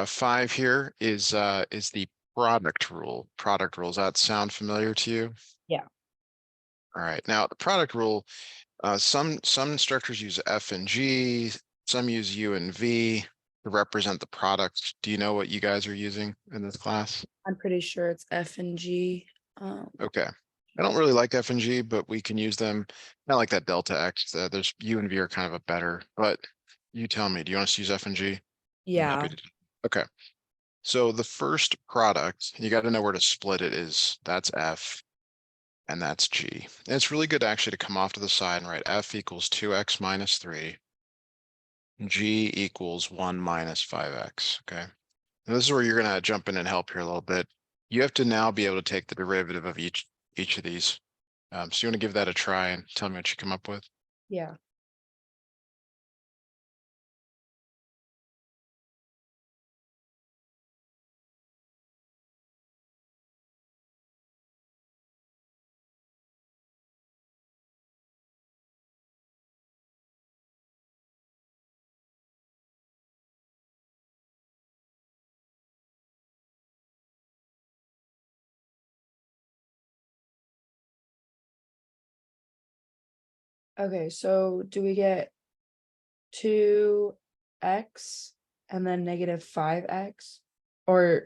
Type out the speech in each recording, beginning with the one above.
5 here is the product rule. Product rules. That sound familiar to you? Yeah. All right. Now the product rule, some instructors use F and G, some use U and V to represent the product. Do you know what you guys are using in this class? I'm pretty sure it's F and G. Okay. I don't really like F and G, but we can use them. I like that delta X. There's U and V are kind of a better, but you tell me, do you want us to use F and G? I'm Yeah. happy to. Okay. So the first product, you got to know where to split it is. That's F and that's G. And it's really good actually to come off to the side and write F equals 2x minus 3. G equals 1 minus 5x. Okay. And this is where you're going to jump in and help here a little bit. You have to now be able to take the derivative of each of these. So you want to give that a try and tell me what you come up with. Yeah. Okay, so do we get 2x and then negative 5x? Or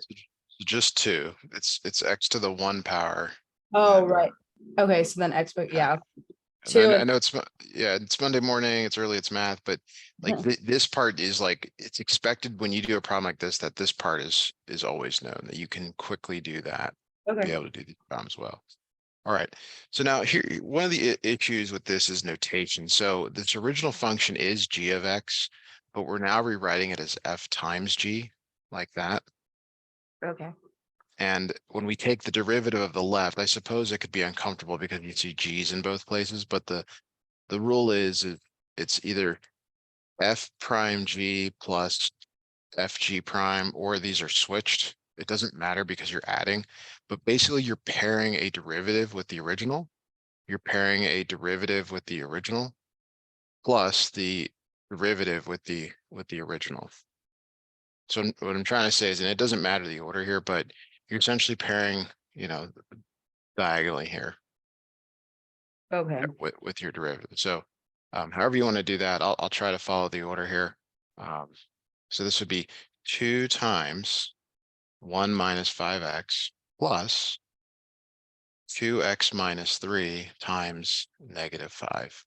So just 2. It's x to the 1 power. oh And right. Okay, so then x, but yeah. yeah. And I 2 know, I and know yeah, it's Monday morning, it's early, it's math, but like this part is like, it's expected when you do a problem like this, that this part is always known, that you can quickly do that, be okay. able to do the problem as well. All right. So now here, one of the issues with this is notation. So this original function is g of x, but we're now rewriting it as f times g, like that. Okay. And when we take the derivative of the left, I suppose it could be uncomfortable because you see g's in both places, but the rule is it's either f prime g plus fg prime, or these are switched. It doesn't matter because you're adding, but basically you're pairing a derivative with the original. You're pairing a derivative with the original plus the derivative with the original. So what I'm trying to say is, and it doesn't matter the order here, but you're essentially pairing, diagonally here Okay. with your derivative. So however you want to do that, I'll try to follow the order here. So this would be 2 times 1 minus 5x plus 2x minus 3 times negative 5.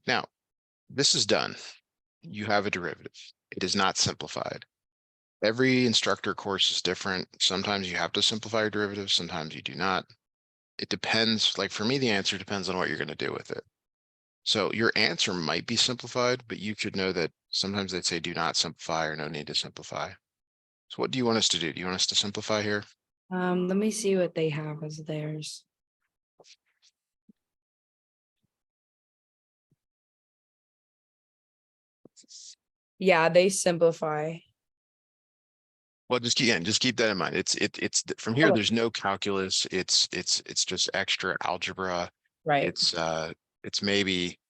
Now, this is done. You have a derivative. It is not simplified. Every instructor course is different. Sometimes you have to simplify your derivatives, sometimes you do not. It depends. Like for me, the answer depends on what you're going to do with it. So your answer might be simplified, but you should know that sometimes they say do not simplify or no need to simplify. So what do you want us to do? Do you want us to simplify here? Let me see what they have as theirs. Yeah, they simplify. Well, just keep that in mind. It's from here. Okay. There's no calculus. It's just extra algebra. Right. It's maybe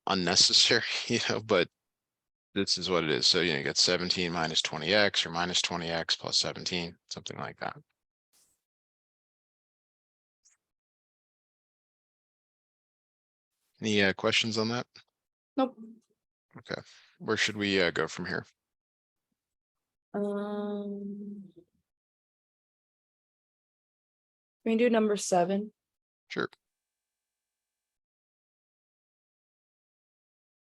unnecessary, but this is what it is. So, you get 17 minus 20x or minus 20x plus 17, something like that. Any questions on that? Nope. Okay. Where should we go from here? We can do number 7. Sure.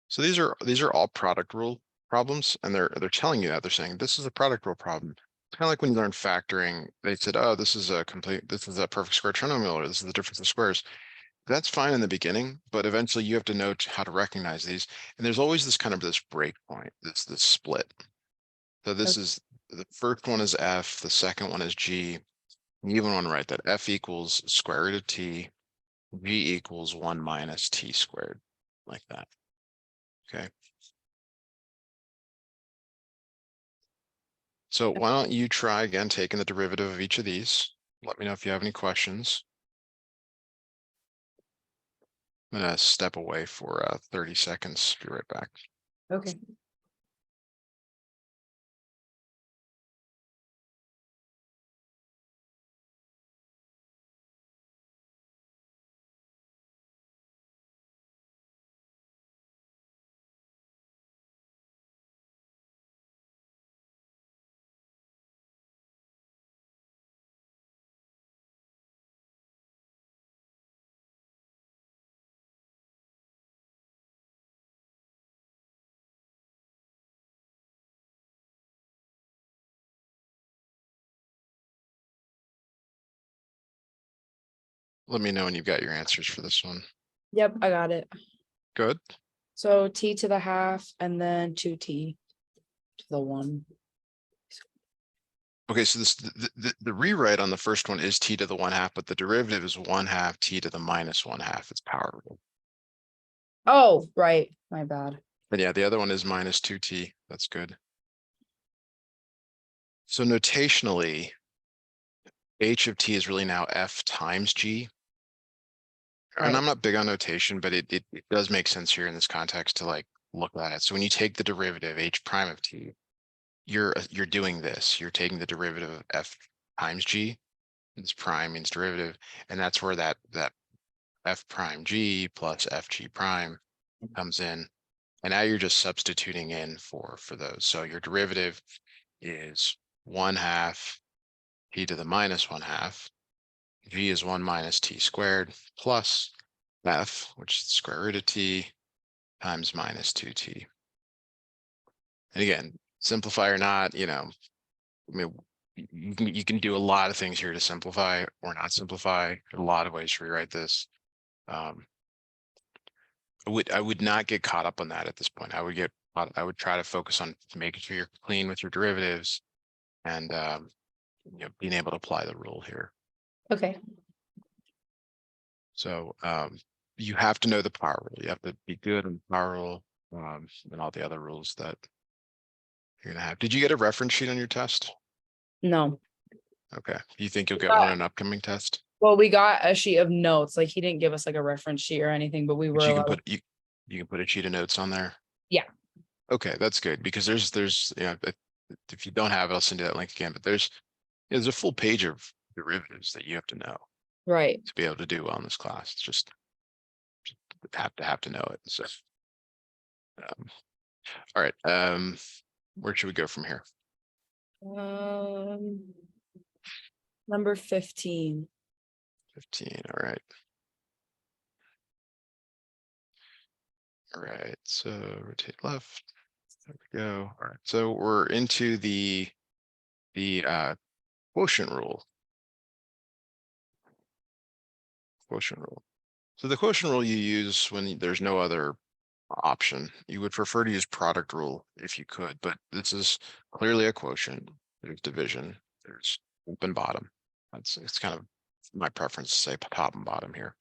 So these are all product rule problems, and they're telling you that. They're saying this is a product rule problem. It's kind of like when you learn factoring, they said, oh, this is a perfect square trinomial, or this is the difference of squares. That's fine in the beginning, but eventually you have to know how to recognize these. And there's always this break point, this split. So this is the first one is f, the second one is g. You even want to write that f equals square root of t, g equals 1 minus t squared, like that. Okay. So why don't you try again taking the derivative of each of these? Let me know if you have any questions. I'm gonna step away for 30 seconds. Be right back. Okay. let me know when you've got your answers for this one. Yep, I got it. Good. So t to the half and then 2t to the 1. Okay, so the rewrite on the first one is t to the 1/2, but the derivative is 1/2 t to the minus 1/2. It's power rule. Oh, right. My bad. But yeah, the other one is minus 2t. That's good. So notationally, h of t is really now f times g. And Right. I'm not big on notation, but it does make sense here in this context to like look at it. So when you take the derivative h prime of t, you're doing this. You're taking the derivative of f times g. This prime means derivative, and that's where that f prime g plus fg prime comes in. And now you're just substituting in for those. So your derivative is 1/2 t to the minus 1/2. G is 1 minus t squared plus f, which is the square root of t times minus 2t. And again, simplify or not, I mean, you can do a lot of things here to simplify or not simplify. A lot of ways to rewrite this. I would not get caught up on that at this point. I would try to focus on making sure you're clean with your derivatives and being able to apply the rule here. Okay. So you have to know the power rule. You have to be good on the power rule and all the other rules that you're gonna have. Did you get a reference sheet on your test? No. Okay. Do you think you'll get one on an upcoming test? Well, we got a sheet of notes. Like he didn't give us like a reference sheet or anything, but we But were you can allowed. put you can put a sheet of notes on there. Yeah. Okay, that's good because there's if you don't have it, I'll send you that link again. But there's a full page of derivatives that you have to know Right. to be able to do well in this class. It's just have to know it. So all right. Where should we go from here? Number 15. 15. All right. All right. So rotate left. There we go. All right. So we're into the quotient rule. Quotient rule. So the quotient rule you use when there's no other option. You would prefer to use product rule if you could, but this is clearly a quotient. There's division, there's top and bottom. It's kind of my preference to say top and bottom here.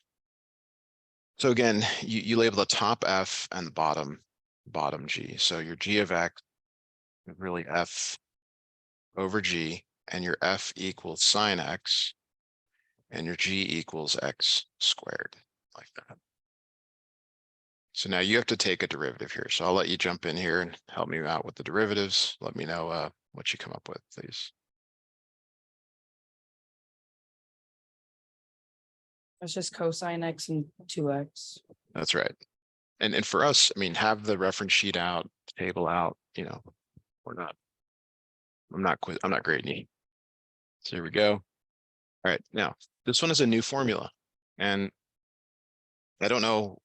So again, you label the top f and the bottom g. So your g of x is really f over g, and your f equals sine x, and your g equals x squared, like that. So now you have to take a derivative here. So I'll let you jump in here and help me out with the derivatives. Let me know what you come up with, please. That's just cosine x and 2x. That's right. And for us, I mean, have the reference sheet out, table out, I'm not grading you. So here we go. All right, now this one is a new formula. And I don't know,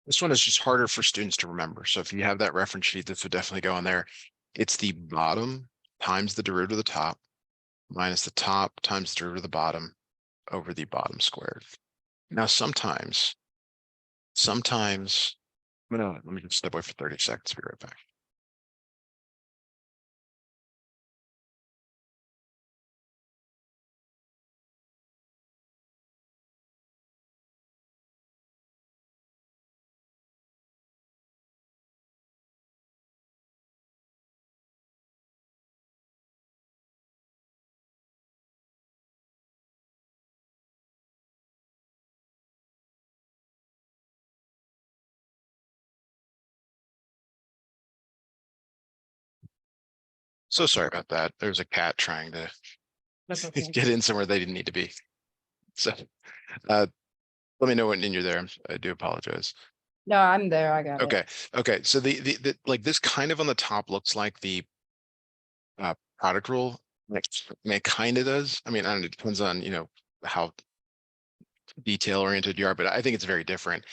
this one is just harder for students to remember. So if you have that reference sheet, this would definitely go on there. It's the bottom times the derivative of the top minus the top times the derivative of the bottom over the bottom squared. Now, sometimes, let me just step away for 30 seconds, be right back. So sorry about that. There's a cat trying to That's okay. get in somewhere they didn't need to be. So let me know when you're there. I do apologize. No, I'm there. I got it. Okay. Okay. So the like this kind of on the top looks like the product rule. Like, I mean, it kind of does. I mean, I don't know, it depends on, how detail oriented you are, but I think it's very different.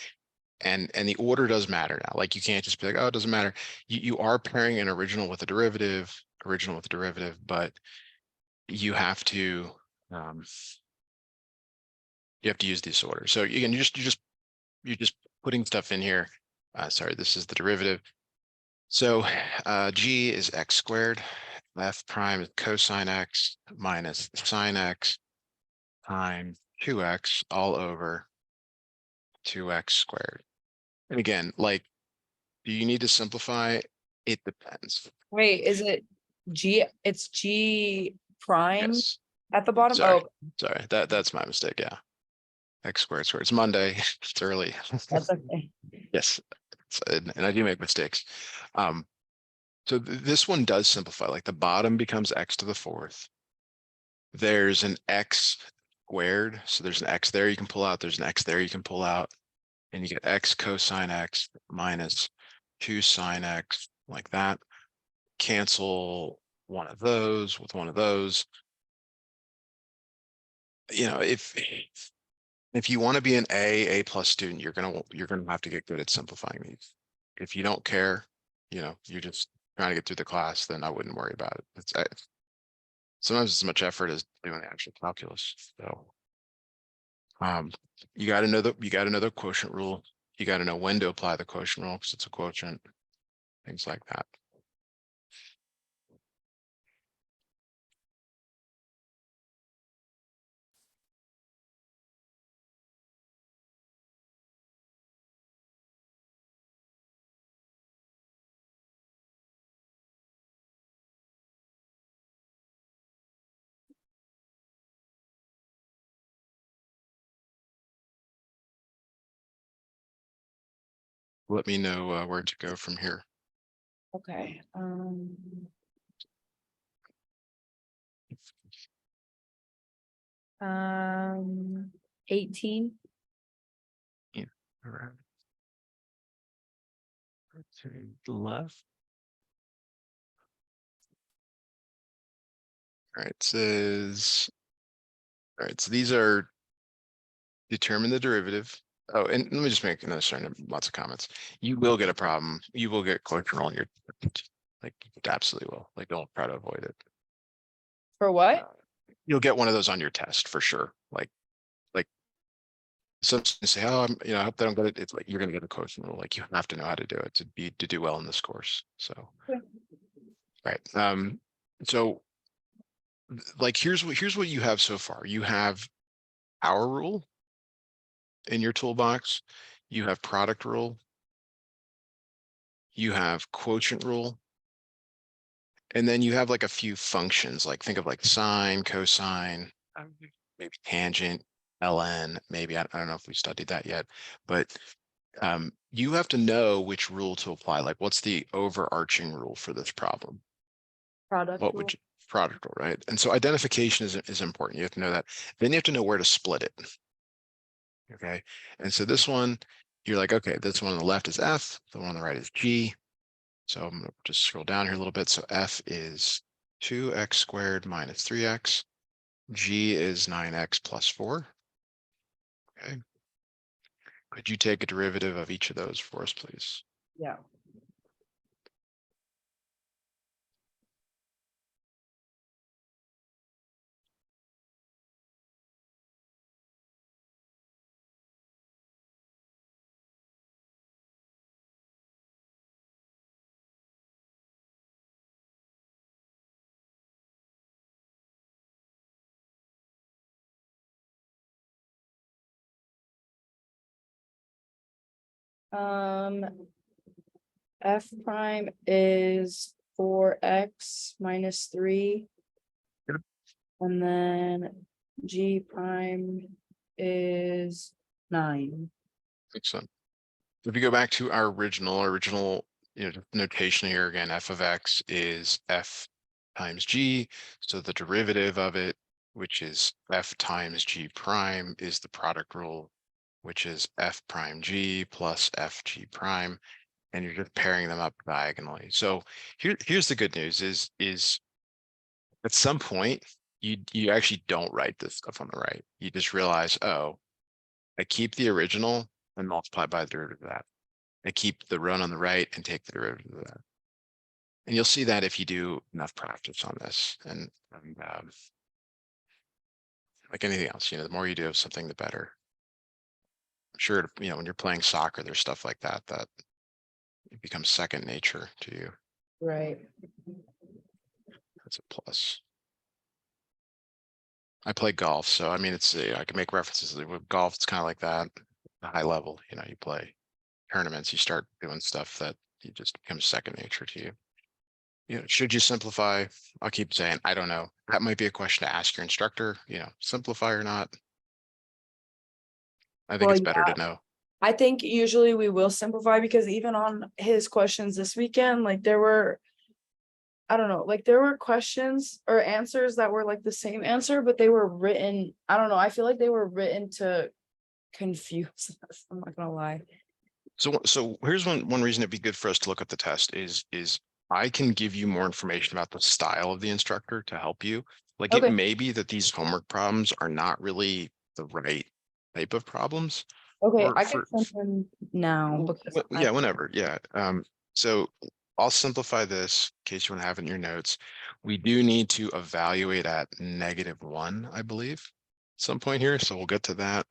And the order does matter now. Like you can't just be like, oh, it doesn't matter. You are pairing an original with a derivative, but you have to you have to use this order. So again, you're just putting stuff in here. Sorry, this is the derivative. So g is x squared. F prime is cosine x minus sine x times 2x all over 2x squared. And again, like, do you need to simplify? It depends. Wait, is it G? It's G prime Yes. at the bottom? Sorry. Oh, Sorry. That's my mistake. Yeah. X squared squared. It's Monday. It's early. that's okay. Yes. And I do make mistakes. So this one does simplify. Like the bottom becomes x to the fourth. There's an x squared. So there's an x there you can pull out. There's an x there you can pull out. And you get x cosine x minus 2 sine x like that. Cancel one of those with one of those. You know, if you want to be an A plus student, you're gonna have to get good at simplifying these. If you don't care, you know, you're just trying to get through the class, then I wouldn't worry about it. It's sometimes as much effort as doing the actual calculus. So you got to know the quotient rule. You got to know when to apply the quotient rule because it's a quotient, things like that. Let me know where to go from here. Okay. 18. Yeah, around to the left. All right, says, all right, so these are determine the derivative. Oh, and let me just make another starting lots of comments. You will get a problem. You will get quotient rule in your like you absolutely will. Like don't try to avoid it. For what? You'll get one of those on your test for sure. Like some say, oh, I hope they don't get it. It's like you're gonna get a quotient rule. Like you have to know how to do it to do well in this course. So right. So like here's what you have so far. You have power rule in your toolbox. You have product rule. You have quotient rule. And then you have like a few functions, like think of like sine, cosine, maybe tangent, ln, maybe, I don't know if we studied that yet, but you have to know which rule to apply. Like what's the overarching rule for this problem? Product What rule. would you, product rule, right? And so identification is important. You have to know that. Then you have to know where to split it. Okay. And so this one, you're like, okay, this one on the left is F, the one on the right is G. So I'm gonna just scroll down here a little bit. So F is 2x squared minus 3x. G is 9x plus 4. Okay. Could you take a derivative of each of those for us, please? Yeah. F prime is 4x minus 3. Yep. And then G prime is 9. Excellent. If you go back to our original notation here again, f of x is f times g. So the derivative of it, which is f times g prime, is the product rule, which is f prime g plus f g prime. And you're just pairing them up diagonally. So here's the good news is at some point you actually don't write this stuff on the right. You just realize, oh, I keep the original and multiply by the derivative of that. I keep the run on the right and take the derivative of that. And you'll see that if you do enough practice on this. And like anything else, the more you do of something, the better. I'm sure, when you're playing soccer, there's stuff like that it becomes second nature to you. Right. That's a plus. I play golf, so I mean, I can make references with golf. It's kind of like that, a high level. You play tournaments, you start doing stuff that you just becomes second nature to you. Should you simplify? I'll keep saying, I don't know. That might be a question to ask your instructor, simplify or not. I think Well, it's yeah, better to know. I think usually we will simplify because even on his questions this weekend, like there were, I don't know, like there were questions or answers that were like the same answer, but they were written, I don't know, I feel like they were written to confuse us. I'm not gonna lie. So here's one reason it'd be good for us to look at the test is I can give you more information about the style of the instructor to help you. Like it Okay, may be that these homework problems are not really the right type of problems, okay, or I can send him now because I, yeah, whenever. Yeah. So I'll simplify this in case you want to have it in your notes. We do need to evaluate at -1, I believe, at some point here. So we'll get to that.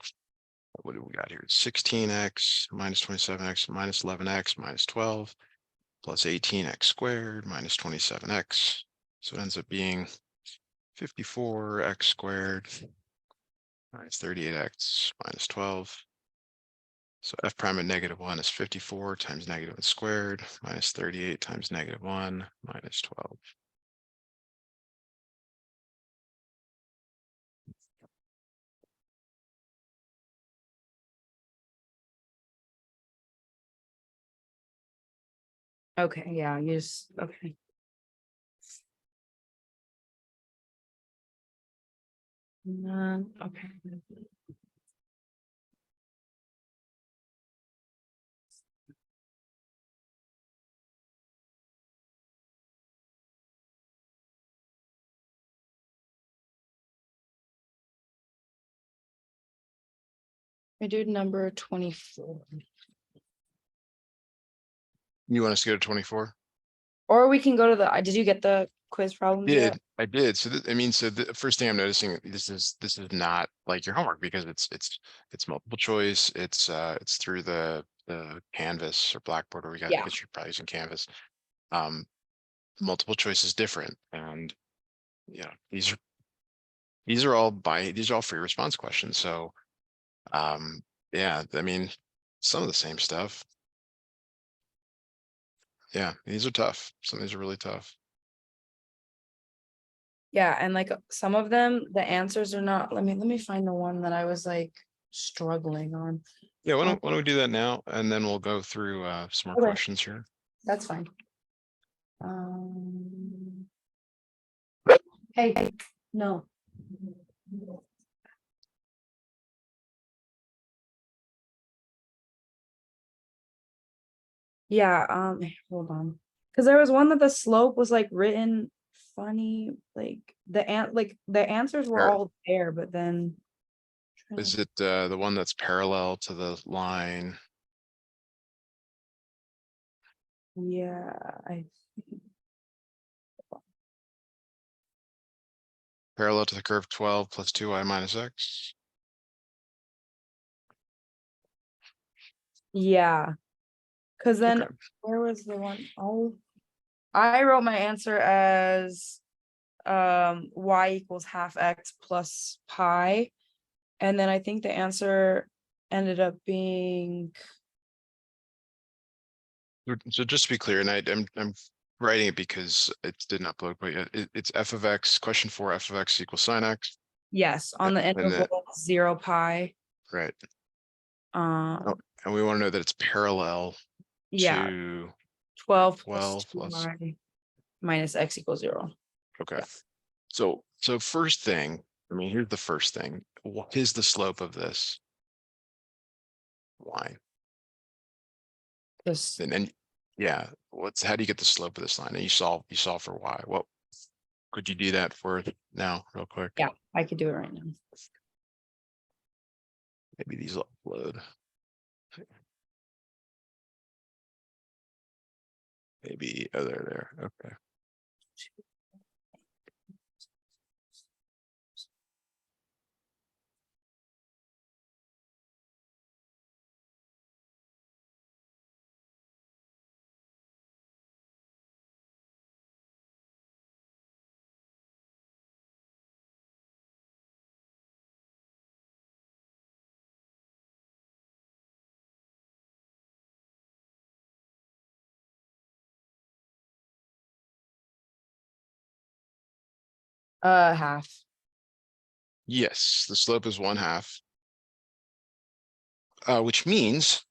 What do we got here? 16x minus 27x minus 11x minus 12 plus 18x squared minus 27x. So it ends up being 54x squared minus 38x minus 12. So f prime at -1 is 54 times -1 squared minus 38 times -1 minus 12. okay, yeah, you just, okay. Okay. I do number 24. You want us to go to 24? Or we can go to the, did you get the quiz problems yet? I did. So I mean, so the first thing I'm noticing, this is not like your homework because it's multiple choice. It's through the Canvas or Blackboard, or we got, I Yeah. guess you're probably using Canvas. Multiple choice is different, and these are all free response questions. So yeah, I mean, some of the same stuff. Yeah, these are tough. Some of these are really tough. Yeah, and like some of them, the answers are not, let me find the one that I was like struggling on. Yeah, Um, why don't we do that now, and then we'll go through some more okay, questions here. that's fine. Um, hey, no. Yeah, hold on. Because there was one that the slope was like written funny, like the answers were Par- all there, but then Is it the one that's parallel to the line? yeah, Parallel to the curve 12 plus 2y minus x? yeah. Because then Okay. where was the one? Oh, I wrote my answer as y equals half x plus pi. And then I think the answer ended up being So just to be clear, and I'm writing it because it didn't upload, but yeah, it's f of x, question 4, f of x equals sine x. yes, on the And interval then, 0 pi. right. Oh, Um, and we want to know that it's parallel yeah, to 12 plus 12 plus, 2y minus x equals 0. okay. Yeah. So first thing, I mean, here's the first thing. What is the slope of this line? This, And yeah, how do you get the slope of this line? And you solve for y. What could you do that for now, real quick? yeah, I could do it right now. Maybe these will upload. Maybe, oh, they're there. Okay. Half. Yes, the slope is 1/2. Which means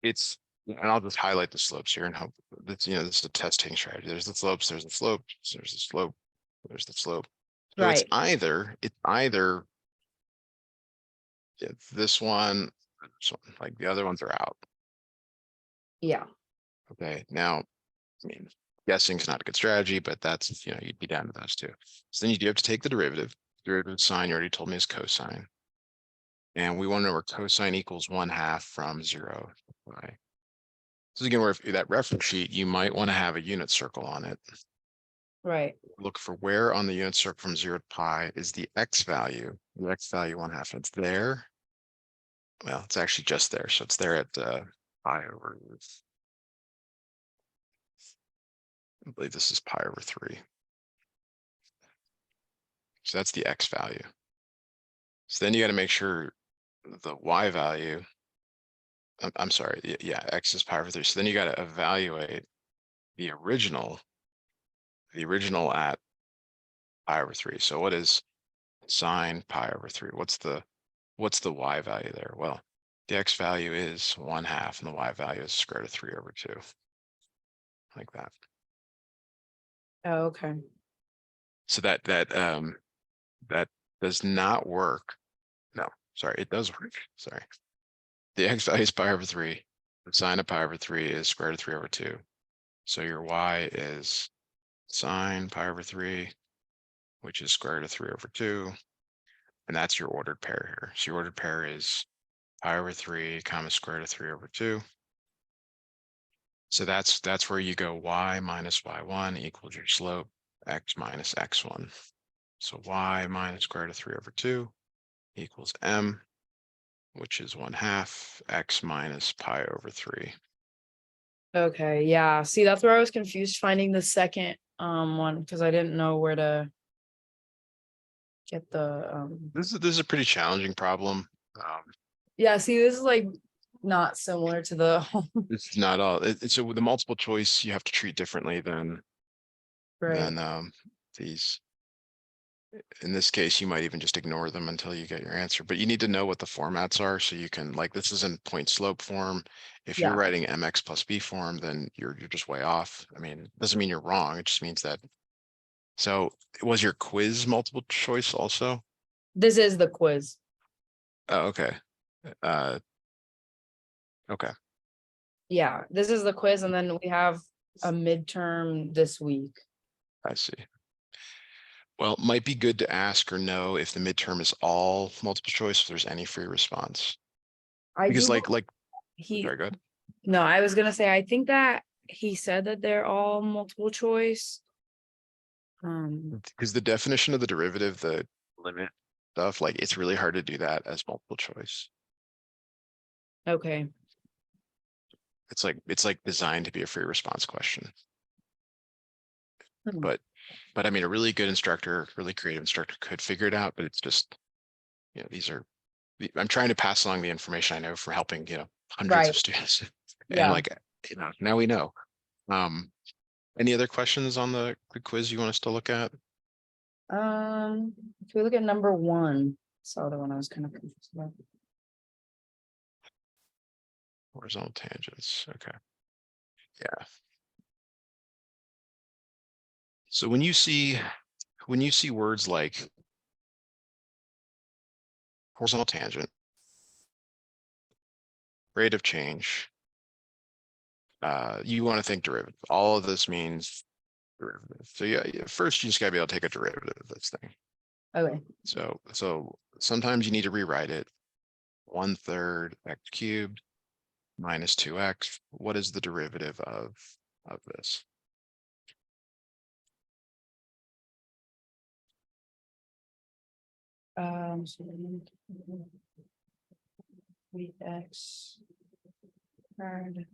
it's, and I'll just highlight the slopes here and hope that's, this is a testing strategy. There's the slopes, there's the slope, there's the slope, there's the slope. So Right. it's either this one, like the other ones are out. Yeah. Okay, now, I mean, guessing is not a good strategy, but that's, you'd be down to those two. So then you do have to take the derivative. Derivative sign, you already told me, is cosine. And we want to know where cosine equals 1/2 from 0. Right. So again, where if that reference sheet, you might want to have a unit circle on it. Right. Look for where on the unit circle from 0 to pi is the x value. The x value 1/2. It's there. Well, it's actually just there. So it's there at pi over, I believe this is pi over 3. So that's the x value. So then you got to make sure the y value, I'm sorry, yeah, x is pi over 3. So then you got to evaluate the original at pi over 3. So what is sine pi over 3? What's the y value there? Well, the x value is 1/2 and the y value is square root of 3 over 2. Like that. Oh, okay. So that does not work. No, sorry, it does work. Sorry. The x value is pi over 3. The sine of pi over 3 is square root of 3 over 2. So your y is sine pi over 3, which is square root of 3 over 2. And that's your ordered pair here. So your ordered pair is pi over 3 comma square root of 3 over 2. So that's where you go y minus y1 equals your slope, x minus x1. So y minus square root of 3 over 2 equals m, which is 1/2 x minus pi over 3. Okay. Yeah. See, that's where I was confused finding the second one because I didn't know where to get the This is a pretty challenging problem. Yeah, see, this is like not similar to the It's not all. It's with the multiple choice you have to treat differently than right. these. In this case, you might even just ignore them until you get your answer, but you need to know what the formats are so you can, like, this is in point slope form. If you're Yeah. writing mx plus b form, then you're just way off. I mean, it doesn't mean you're wrong. It just means that. So was your quiz multiple choice also? This is the quiz. Oh, okay. Uh, okay. Yeah, this is the quiz, and then we have a midterm this week. I see. Well, it might be good to ask or know if the midterm is all multiple choice, if there's any free response. I Because do he very good. No, I was gonna say I think that he said that they're all multiple choice. Because the definition of the derivative, the limit stuff, like it's really hard to do that as multiple choice. Okay. It's like designed to be a free response question. Hmm. But I mean, a really good instructor, really creative instructor could figure it out, but it's just, these are, I'm trying to pass along the information I know from helping, hundreds Right. of students. And Yeah. like, now we know. Um, any other questions on the quiz you want us to look at? If we look at number 1, saw the one I was kind of confused about. Horizontal tangents, okay. Yeah. So when you see words like horizontal tangent, rate of change, you want to think derivative. All of this means derivative. So yeah, first you just gotta be able to take a derivative of this thing. Okay. So sometimes you need to rewrite it. 1/3 x cubed minus 2x. What is the derivative of this? So 3x squared.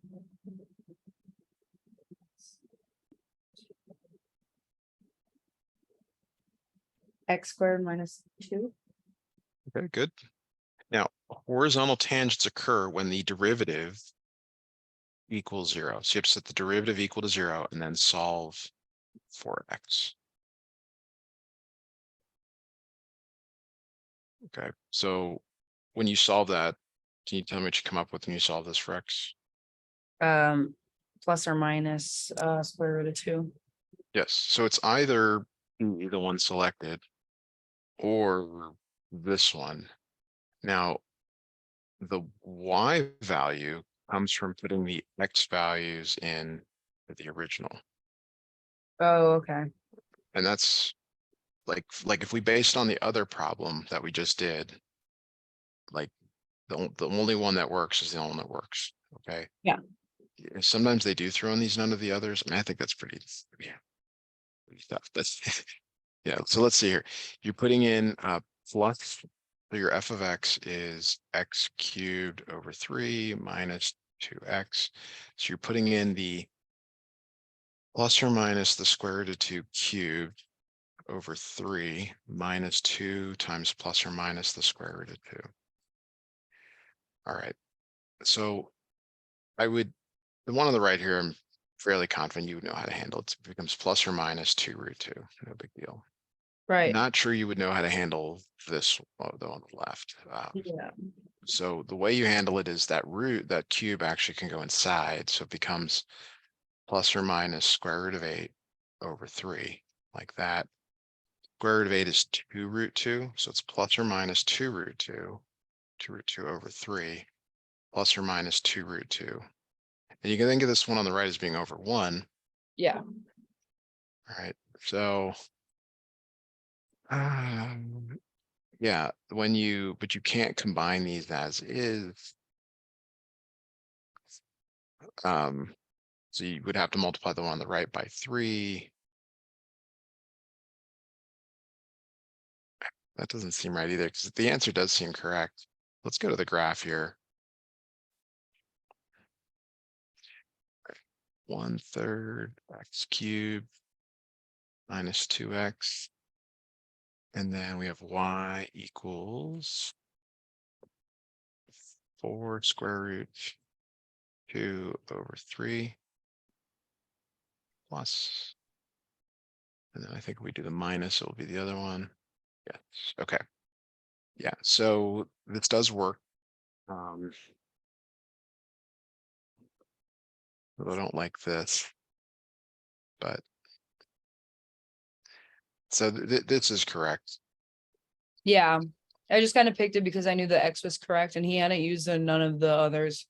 X squared minus 2. Okay, good. Now, horizontal tangents occur when the derivative equals 0. So you have to set the derivative equal to 0 and then solve for x. Okay, so when you solve that, can you tell me what you come up with when you solve this for x? Plus or minus square root of 2. Yes, so it's either the one selected or this one. Now, the y value comes from putting the x values in the original. Oh, okay. And that's like if we based on the other problem that we just did, like the only one that works is the only one that works. Okay. Yeah. Sometimes they do throw in these none of the others. I mean, I think that's pretty tough. That's yeah. So let's see here. You're putting in plus, so your f of x is x cubed over 3 minus 2x. So you're putting in the plus or minus the square root of 2 cubed over 3 minus 2 times plus or minus the square root of 2. All right. So I would, the one on the right here, I'm fairly confident you would know how to handle it. It becomes plus or minus 2 root 2. No big deal. Right. Not sure you would know how to handle this though on the left. Yeah. So the way you handle it is that root, that cube actually can go inside. So it becomes plus or minus square root of 8 over 3, like that. Square root of 8 is 2 root 2. So it's plus or minus 2 root 2, 2 root 2 over 3, plus or minus 2 root 2. And you can think of this one on the right as being over 1. Yeah. All right. So yeah, but you can't combine these as is. So you would have to multiply the one on the right by 3. That doesn't seem right either, because the answer does seem correct. Let's go to the graph here. 1/3 x cubed minus 2x. And then we have y equals 4 square root 2 over 3 plus. And then I think we do the minus, it will be the other one. Yes. Okay. Yeah. So this does work. But I don't like this. But so this is correct. Yeah. I just kind of picked it because I knew the X was correct and he hadn't used none of the others.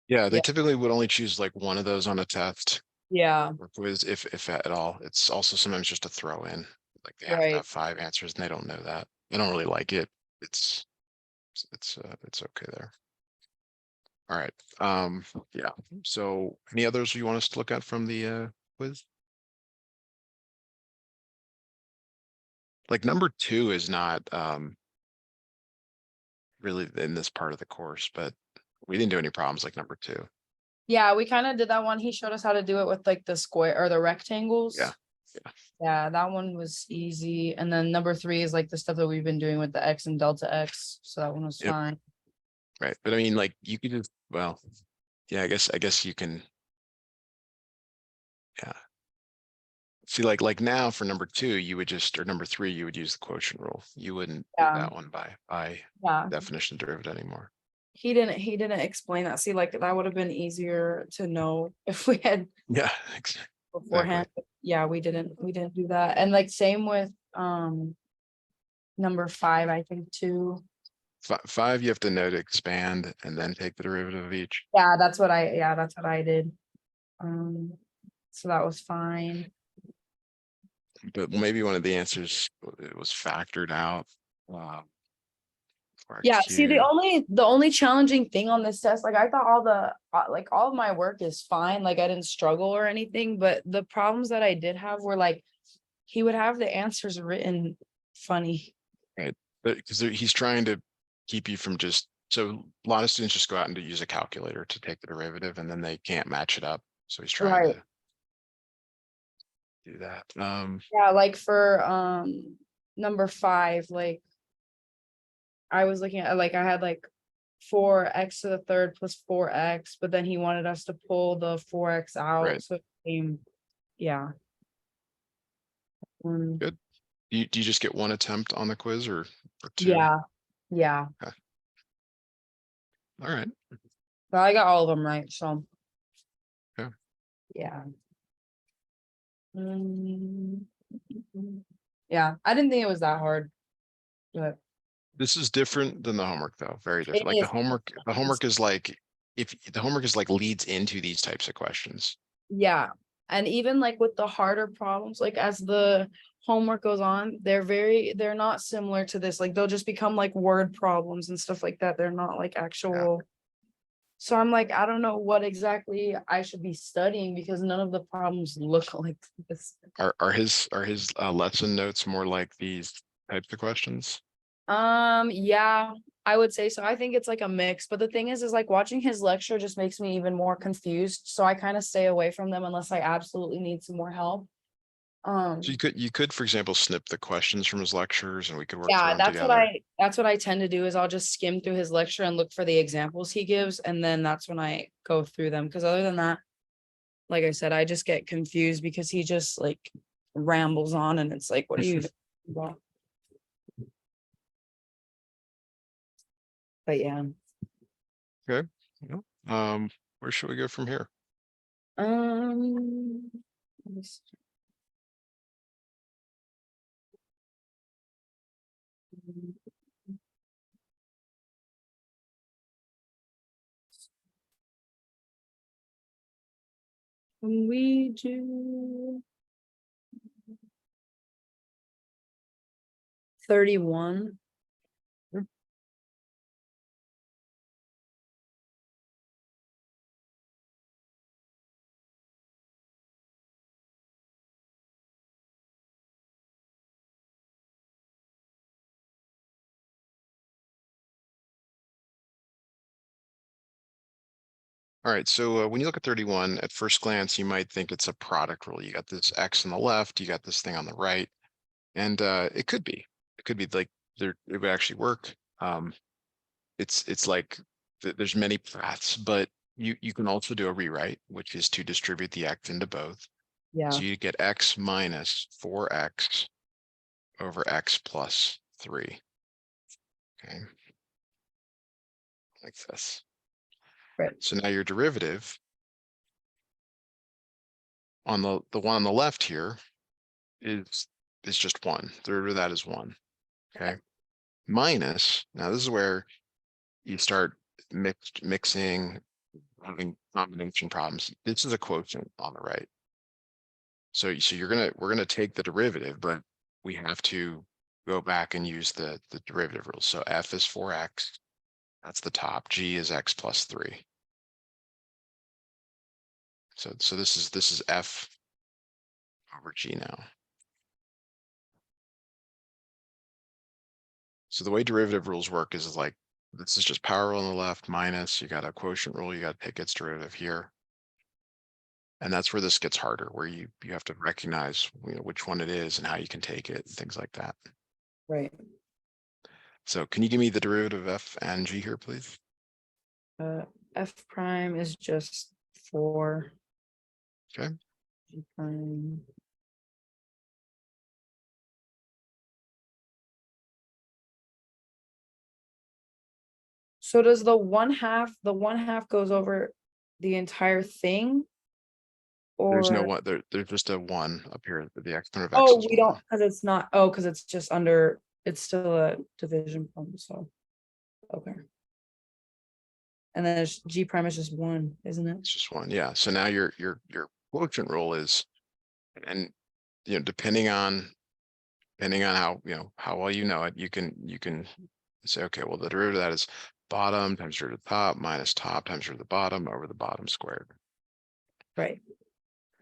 Yeah, they Yeah. typically would only choose like one of those on a test Yeah. or quiz, if at all. It's also sometimes just a throw in. Like they have to Right. have 5 answers and they don't know that. I don't really like it. It's okay there. All right. Yeah. So any others you want us to look at from the quiz? Like number 2 is not really in this part of the course, but we didn't do any problems like number 2. Yeah, we kind of did that one. He showed us how to do it with like the square or the rectangles. Yeah. Yeah. Yeah, that one was easy. And then number 3 is like the stuff that we've been doing with the X and delta X. So that one was Yep. fine. Right. But I mean, like you could just, well, yeah, I guess you can. Yeah. See, like now for number 2, you would just, or number 3, you would use the quotient rule. You wouldn't do Yeah. that one by Yeah. definition of derivative anymore. He didn't explain that. See, like that would have been easier to know if we had Yeah, beforehand. exactly. Yeah, we didn't do that. And like same with number 5, I think too. 5, you have to know to expand and then take the derivative of each. That's what I did. So that was fine. But maybe one of the answers it was factored out. For Yeah, x see, cubed. the only challenging thing on this test, like I thought all the like all of my work is fine, like I didn't struggle or anything, but the problems that I did have were like he would have the answers written funny. Right. But because he's trying to keep you from just, so a lot of students just go out and use a calculator to take the derivative and then they can't match it up. So he's trying Right. to do that. Yeah, like for number 5, like I was looking at like I had like 4x to the third plus 4x, but then he wanted us to pull the 4x out. Right. So it became, yeah. Good. Do you just get one attempt on the quiz or two? Yeah. Yeah, All right. but I got all of them right, so. Yeah. Yeah. Mm, yeah, I didn't think it was that hard, but This is different than the homework though, very it different. Like is. the homework is like, if the homework is like leads into these types of questions. Yeah, and even like with the harder problems, like as the homework goes on, they're not similar to this. Like they'll just become like word problems and stuff like that. They're not like actual. So I'm like, I don't know what exactly I should be studying because none of the problems look like this. Are his lesson notes more like these types of questions? Yeah, I would say so. I think it's like a mix, but the thing is like watching his lecture just makes me even more confused. So I kind of stay away from them unless I absolutely need some more help. So Um, you could, for example, snip the questions from his lectures and we could work through yeah, them together. that's what I tend to do is I'll just skim through his lecture and look for the examples he gives, and then that's when I go through them. Because other than that, like I said, I just get confused because he just like rambles on, and it's like, what are you even about? But yeah. Okay. Yeah. Where should we go from here? Um, let me see. Can we do 31? All right, so when you look at 31, at first glance, you might think it's a product rule. You got this X on the left, you got this thing on the right, and it could be. It could be like it would actually work. It's like there's many paths, but you can also do a rewrite, which is to distribute the X into both. Yeah, So you get X minus 4X over X plus 3. Okay, like this. right. So now your derivative on the one on the left here is just 1. The derivative of that is 1. Okay. Minus, now this is where you start mixing, having combination problems. This is a quotient on the right. So we're gonna take the derivative, but we have to go back and use the derivative rule. So f is 4x, that's the top. G is x plus 3. So this is f over g now. So the way derivative rules work is like, this is just power rule on the left, minus, you got a quotient rule, you got to take its derivative here. And that's where this gets harder, where you have to recognize, which one it is and how you can take it, things like that. Right. So can you give me the derivative of f and g here, please? F prime is just 4. Okay. G prime. So does the 1/2 goes over the entire thing? There's no Or, one there. There's just a 1 up here. The exponent of x oh, is we 1. don't, because it's not, oh, because it's just under, it's still a division problem, so, okay. And then G prime is just 1, isn't it? It's just 1. Yeah. So now your quotient rule is, and depending on how how well you know it, you can say, okay, well, the derivative of that is bottom times derivative of the top minus top times derivative of the bottom over the bottom squared. Right.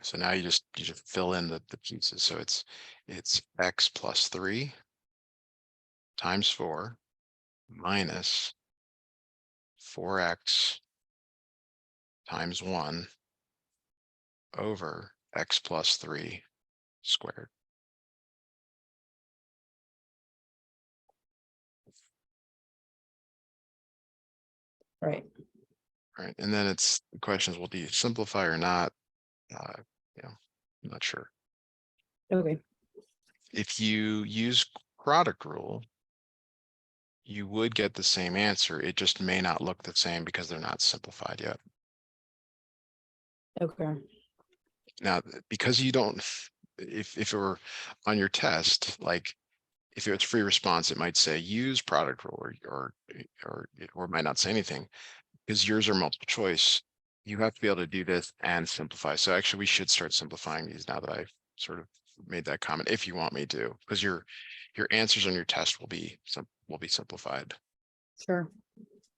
So now you just fill in the pieces. So it's x plus 3 times 4 minus 4x times 1 over x plus 3 squared. Right. Right. And then it's the question is, well, do you simplify or not? You know, I'm not sure. Okay. If you use product rule, you would get the same answer. It just may not look the same because they're not simplified yet. Okay. Now, because you don't, if it were on your test, like if it's free response, it might say use product rule or it might not say anything because yours are multiple choice. You have to be able to do this and simplify. So actually we should start simplifying these now that I've sort of made that comment, if you want me to, because your answers on your test will be simplified. Sure.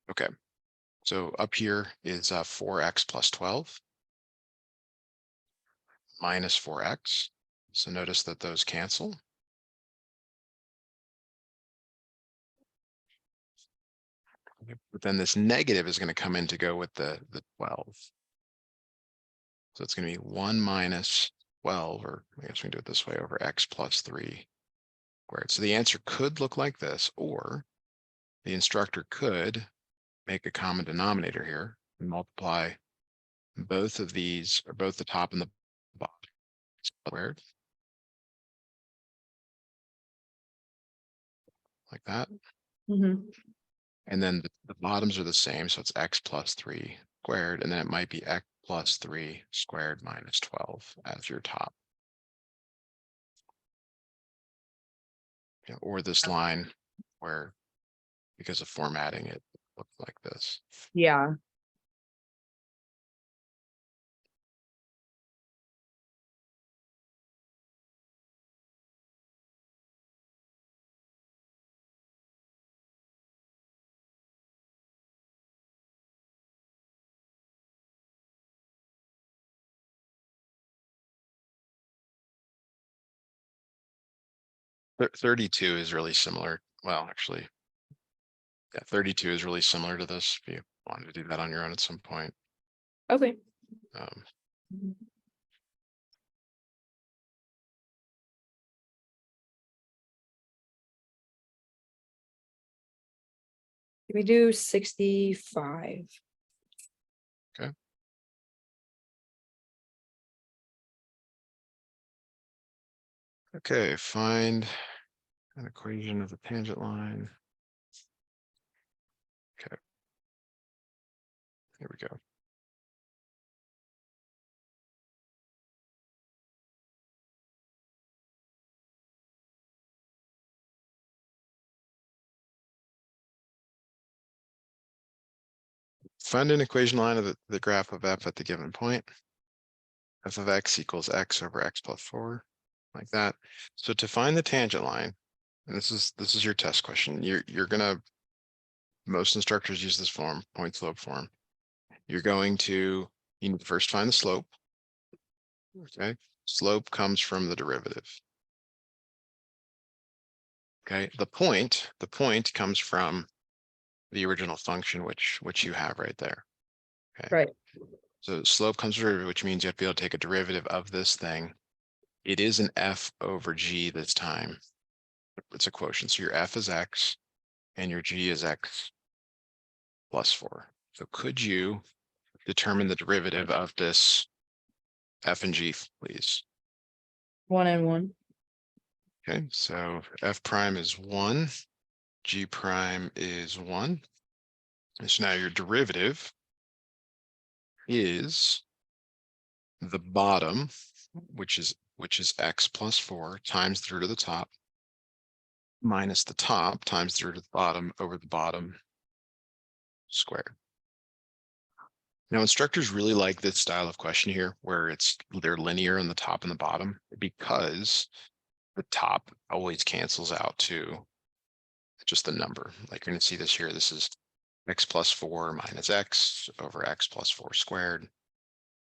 Okay. So up here is 4x plus 12 minus 4x. So notice that those cancel. But then this negative is going to come in to go with the 12. So it's going to be 1 minus 12, or I guess we can do it this way, over x plus 3 squared. So the answer could look like this, or the instructor could make a common denominator here and multiply both of these, or both the top and the bottom squared, like that. Mm-hmm. And then the bottoms are the same, so it's x plus 3 squared, and then it might be x plus 3 squared minus 12 as your top. Or this line where, because of formatting, it looks like this. Yeah. Thir- 32 is really similar. Well, actually, yeah, 32 is really similar to this. If you wanted to do that on your own at some point. Okay. Um, We do 65. okay, find an equation of the tangent line. Okay, here we go. Find an equation line of the graph of f at the given point. F of x equals x over x plus 4, like that. So to find the tangent line, and this is your test question. You're gonna, most instructors use this form, point slope form. You're going to, you need to first find the slope. Okay, slope comes from the derivative. Okay, the point comes from the original function, which you have right there. Okay, Right. so slope comes from derivative, which means you have to be able to take a derivative of this thing. It is an f over g this time. It's a quotient. So your f is x and your g is x plus 4. So could you determine the derivative of this f and g, please? 1 and 1. Okay, so f prime is 1, g prime is 1. And so now your derivative is the bottom, which is x plus 4 times the root of the top, minus the top times the root of the bottom over the bottom squared. Now, instructors really like this style of question here, where they're linear on the top and the bottom, because the top always cancels out to just the number. Like you're going to see this here. This is x plus 4 minus x over x plus 4 squared.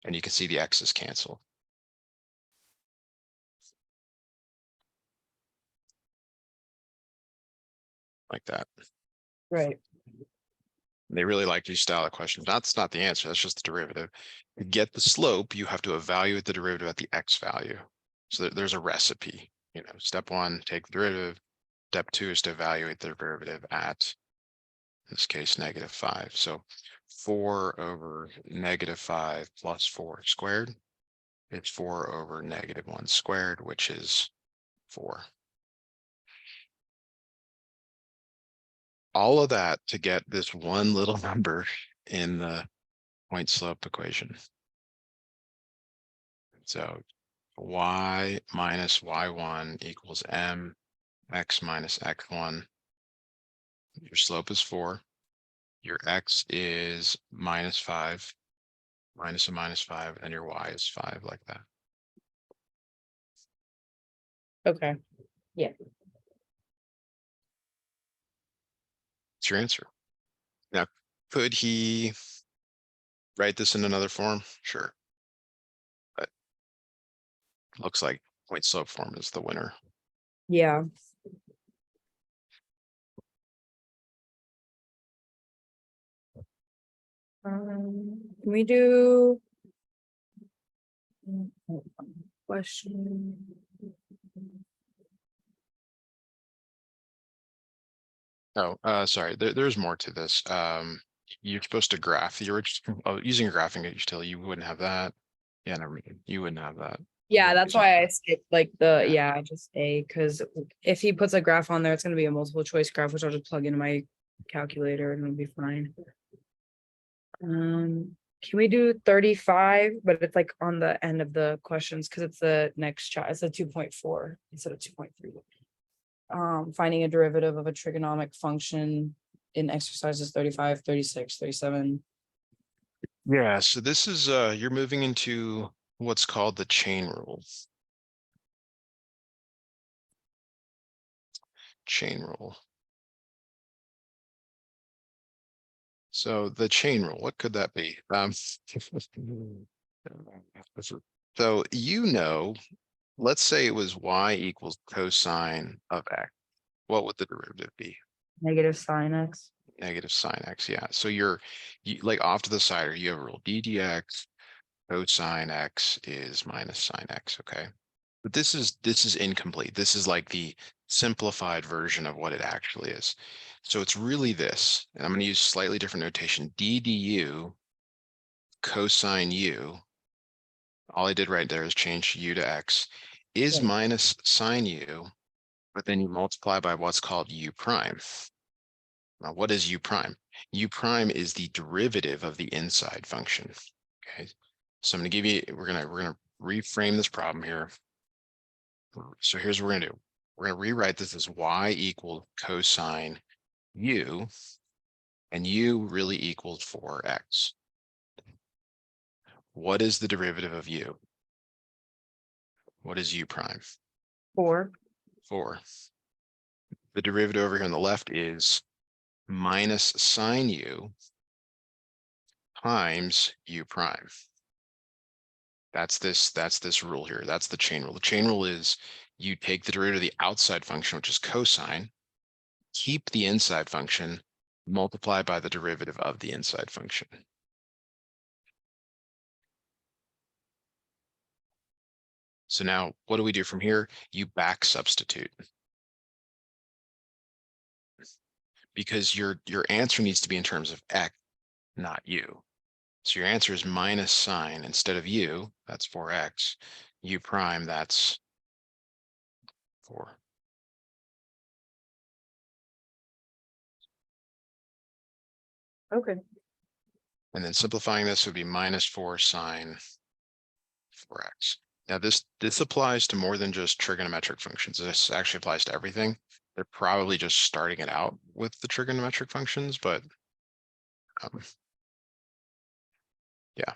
And you can see the x's cancel. Like that. Right. They really like these style of questions. That's not the answer. That's just the derivative. To get the slope, you have to evaluate the derivative at the x value. So there's a recipe. Step 1, take the derivative. Step 2 is to evaluate the derivative at, in this case, -5. So 4 over -5 plus 4 squared. It's 4 over -1 squared, which is 4. all of that to get this one little number in the point slope equation. So y minus y1 equals mx minus x1. Your slope is 4. Your x is -5, minus a -5, and your y is 5, like that. Okay. It's your answer. Now, could he write this in another form? Sure. But looks like point slope form is the winner. Yeah. Can we do question? Oh, sorry, there's more to this. You're supposed to graph the original, using a graphing utility, you wouldn't have that. Yeah, never mind. You wouldn't have that. Yeah, that's why I skipped like the, Yeah. just A, because if he puts a graph on there, it's gonna be a multiple choice graph, which I'll just plug into my calculator and it'll be fine. Can we do 35, but it's like on the end of the questions, because it's the next chapter, it's a 2.4 instead of 2.3. Finding a derivative of a trigonomic function in exercises 35, 36, 37. Yeah, so this is you're moving into what's called the chain rule. Chain rule. So the chain rule, what could that be? So let's say it was y equals cosine of x. What would the derivative be? Negative sine x. Negative sine x, yeah. So you like off to the side, or you have a rule d dx cosine x is minus sine x, okay? But this is incomplete. This is like the simplified version of what it actually is. So it's really this, and I'm going to use slightly different notation. D du cosine u, all I did right there is change u to x, is Right. minus sine u, but then you multiply by what's called u prime. Now, what is u prime? U prime is the derivative of the inside function. Okay, so I'm going to give you, we're gonna reframe this problem here. So here's what we're gonna do. We're gonna rewrite this as y equal cosine u, and u really equals 4x. What is the derivative of u? What is u prime? 4. 4. The derivative over here on the left is minus sine u times u prime. That's this rule here. That's the chain rule. The chain rule is you take the derivative of the outside function, which is cosine, keep the inside function, multiply by the derivative of the inside function. So now what do we do from here? You back substitute. Because your answer needs to be in terms of x, not u. So your answer is minus sine instead of u, that's 4x, u prime, that's 4. Okay. And then simplifying this would be minus 4 sine 4x. Now this applies to more than just trigonometric functions. This actually applies to everything. They're probably just starting it out with the trigonometric functions, but yeah.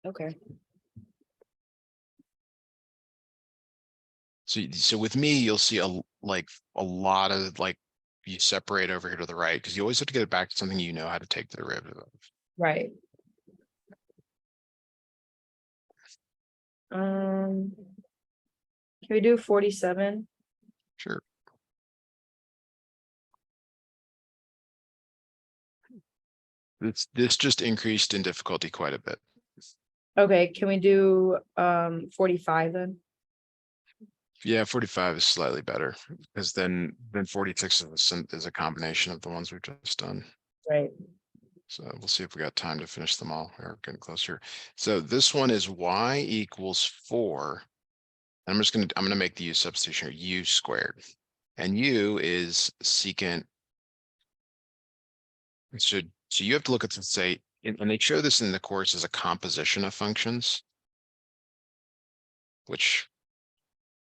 Okay. So with me, you'll see a lot of you separate over here to the right, because you always have to get it back to something you know how to take the derivative of. Right. Can we do 47? Sure. This just increased in difficulty quite a bit. Okay, can we do 45 then? Yeah, 45 is slightly better, because then 46 is a combination of the ones we've just done. Right. So we'll see if we got time to finish them all. We're getting closer. So this one is y equals 4. I'm gonna make the u substitution here, u squared. And u is secant So you have to look at this and say, and they show this in the course as a composition of functions, which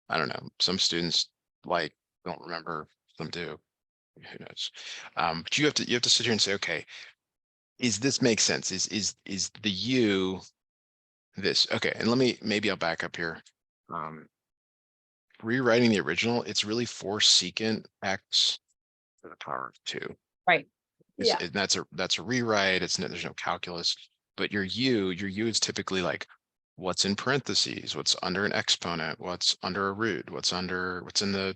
I don't know, some students like, don't remember, some do, who knows? But you have to sit here and say, okay, is this make sense? Is the U this? Okay, and maybe I'll back up here. Rewriting the original, it's really 4 secant x to the power of 2. Right. Yeah. And that's a rewrite. There's no calculus, but your U is typically like what's in parentheses, what's under an exponent, what's under a root, what's in the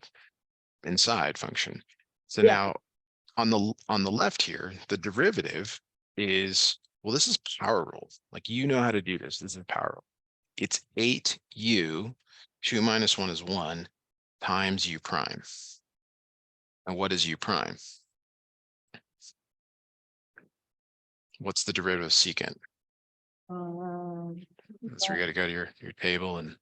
inside function. So Yeah. now on the left here, the derivative is, well, this is power rule. Like, you know how to do this. This is power rule. It's 8u, 2 minus 1 is 1, times u prime. And what is u prime? What's the derivative of secant? That's where you got to go to your table and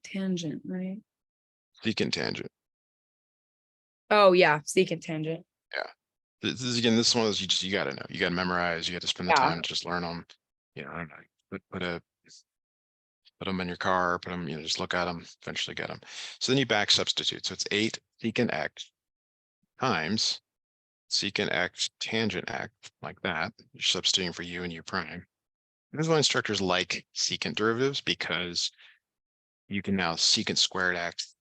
Tangent, right? secant tangent. Oh, yeah, secant tangent. This is again, this is one of those you got to know. You got to memorize. You got to spend the Yeah. time to just learn them. You know, I don't know, put them in your car. Put them. Just look at them. Eventually get them. So then you back substitute. So it's 8 secant x times secant x tangent x, like that. You're substituting for u and u prime. This is why instructors like secant derivatives, because you can now secant squared x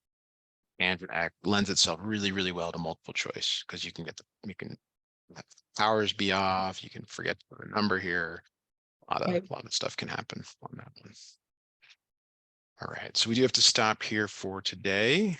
tangent x lends itself really, really well to multiple choice, because you can have powers be off, you can forget to put a number here. A lot of stuff can happen on that one. All right, so we do have to stop here for today.